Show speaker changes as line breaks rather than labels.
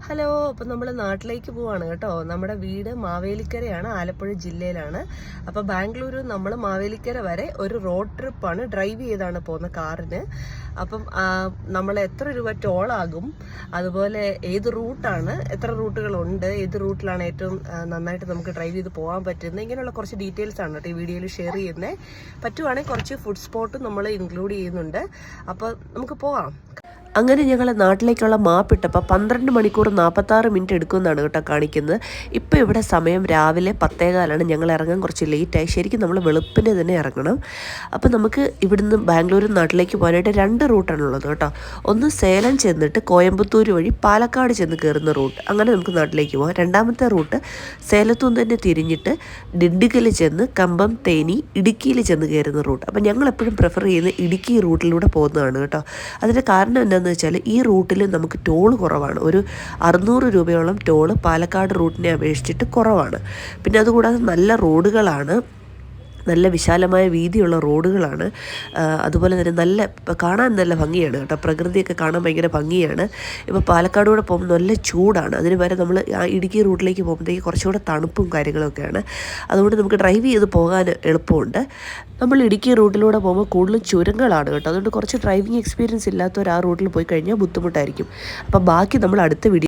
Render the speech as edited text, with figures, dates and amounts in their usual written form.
Hello, അപ്പം നമ്മൾ നാട്ടിലേക്ക് പോവാണ് കേട്ടോ. നമ്മുടെ വീട് മാവേലിക്കരയാണ്, ആലപ്പുഴ ജില്ലയിലാണ്. അപ്പം ബാംഗ്ലൂർ നമ്മൾ മാവേലിക്കര വരെ ഒരു റോഡ് ട്രിപ്പാണ്, ഡ്രൈവ് ചെയ്താണ് പോകുന്ന കാറിന്. അപ്പം നമ്മൾ എത്ര രൂപ ടോളാകും, അതുപോലെ ഏത് റൂട്ടാണ്, എത്ര റൂട്ടുകളുണ്ട്, ഏത് റൂട്ടിലാണ് ഏറ്റവും നന്നായിട്ട് നമുക്ക് ഡ്രൈവ് ചെയ്ത് പോകാൻ പറ്റുന്നത്, ഇങ്ങനെയുള്ള കുറച്ച് ഡീറ്റെയിൽസ് ആണ് കേട്ടോ ഈ വീഡിയോയിൽ ഷെയർ ചെയ്യുന്നത്. പറ്റുവാണെങ്കിൽ കുറച്ച് ഫുഡ് സ്പോട്ടും നമ്മൾ ഇൻക്ലൂഡ് ചെയ്യുന്നുണ്ട്. അപ്പോൾ നമുക്ക് പോകാം. അങ്ങനെ ഞങ്ങൾ നാട്ടിലേക്കുള്ള മാപ്പ് ഇട്ടപ്പോൾ 12 മണിക്കൂർ 46 മിനിറ്റ് എടുക്കുമെന്നാണ് കേട്ടോ കാണിക്കുന്നത്. ഇപ്പോൾ ഇവിടെ സമയം രാവിലെ 10:15. ഞങ്ങൾ ഇറങ്ങാൻ കുറച്ച് ലേറ്റായി. ശരിക്കും നമ്മൾ വെളുപ്പിനെ തന്നെ ഇറങ്ങണം. അപ്പോൾ നമുക്ക് ഇവിടുന്ന് ബാംഗ്ലൂരിൽ നാട്ടിലേക്ക് പോകാനായിട്ട് 2 റൂട്ടാണുള്ളത് കേട്ടോ. ഒന്ന് സേലം ചെന്നിട്ട് കോയമ്പത്തൂർ വഴി പാലക്കാട് ചെന്ന് കയറുന്ന റൂട്ട്, അങ്ങനെ നമുക്ക് നാട്ടിലേക്ക് പോകാം. രണ്ടാമത്തെ റൂട്ട് സേലത്തുനിന്ന് തന്നെ തിരിഞ്ഞിട്ട് ഡിണ്ടിഗൽ ചെന്ന് കമ്പം, തേനി, ഇടുക്കിയിൽ ചെന്ന് കയറുന്ന റൂട്ട്. അപ്പോൾ ഞങ്ങൾ എപ്പോഴും പ്രിഫർ ചെയ്യുന്നത് ഇടുക്കി റൂട്ടിലൂടെ പോകുന്നതാണ് കേട്ടോ. അതിൻ്റെ കാരണം എന്താണെന്ന് വെച്ചാൽ ഈ റൂട്ടിൽ നമുക്ക് ടോൾ കുറവാണ്. ഒരു 600 രൂപയോളം ടോള് പാലക്കാട് റൂട്ടിനെ അപേക്ഷിച്ചിട്ട് കുറവാണ്. പിന്നെ അതുകൂടാതെ നല്ല റോഡുകളാണ്, നല്ല വിശാലമായ വീതിയുള്ള റോഡുകളാണ്. അതുപോലെ തന്നെ കാണാൻ നല്ല ഭംഗിയാണ് കേട്ടോ. പ്രകൃതിയൊക്കെ കാണാൻ ഭയങ്കര ഭംഗിയാണ്. ഇപ്പോൾ പാലക്കാടൂടെ പോകുമ്പോൾ നല്ല ചൂടാണ്. അതിന് വരെ നമ്മൾ ആ ഇടുക്കി റൂട്ടിലേക്ക് പോകുമ്പോഴത്തേക്ക് കുറച്ചുകൂടെ തണുപ്പും കാര്യങ്ങളൊക്കെയാണ്. അതുകൊണ്ട് നമുക്ക് ഡ്രൈവ് ചെയ്ത് പോകാൻ എളുപ്പമുണ്ട്. നമ്മൾ ഇടുക്കി റൂട്ടിലൂടെ പോകുമ്പോൾ കൂടുതലും ചുരങ്ങളാണ് കേട്ടോ. അതുകൊണ്ട് കുറച്ച് ഡ്രൈവിംഗ് എക്സ്പീരിയൻസ് ഇല്ലാത്തവർ ആ റൂട്ടിൽ പോയി കഴിഞ്ഞാൽ ബുദ്ധിമുട്ടായിരിക്കും. അപ്പോൾ ബാക്കി നമ്മൾ അടുത്ത വീഡിയോ